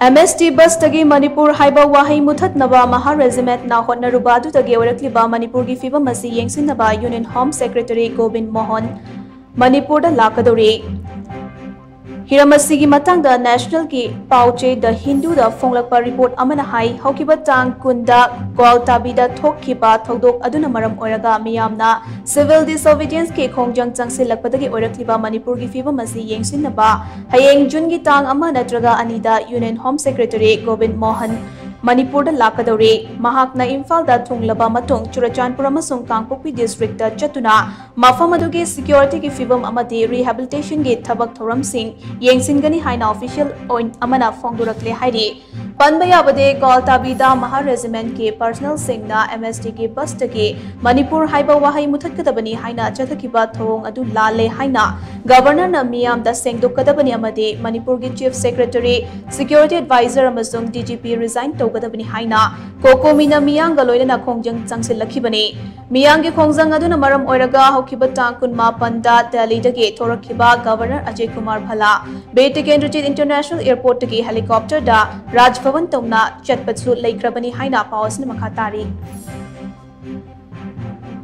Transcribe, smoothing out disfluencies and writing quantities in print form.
MST bus tagi Manipur haiba wahai muthat naba Maha Regiment na hotnaruba adutagi orakliba Manipur gi fibam asi yengsinaba Union Home Secretary Gobind Mohan Manipur da lakadori Hiramasi gi matangda National ki pauche the Hindu da fonglakpa report amana hai haukiba tang kunda Gwaltabida thokkiba thodok aduna maram oiraga miyamna civil disobedience ke khongjang changsilakpadagi orakliba Manipur gi fibam asi yengsinaba hayeng June gi tang ama natraga anida Union Home Secretary Gobind Mohan Manipur da lakadori mahakna Imphal da thunglaba matung Churachandpur amasung Kangpokpi district da chatuna mafam adugi security ki fibam amati rehabilitation gi thabak thoram sing yengsingani haina official amana phongdurakle hairi panbaya bade Gwaltabida Maha Regiment ke personnel singna MST ki bus tagi Manipur haiba wahai muthatkadabani haina chathakiba thong adu lale haina governor na miyam da sengdokadabani amade Manipur gi chief secretary security advisor amasung DGP resign tawgadabani haina kokomina miyang galoina na khongjang changsilakibani miyang gi khongjang aduna maram oiraga haukiba tang kunma panda Delhi dagi thorakhiba governor Ajay Kumar Bhala Betikendrujit International Airport tagi helicopter da Raj Bhavan tawna chatpatsu laikrabani haina pawasna makhatari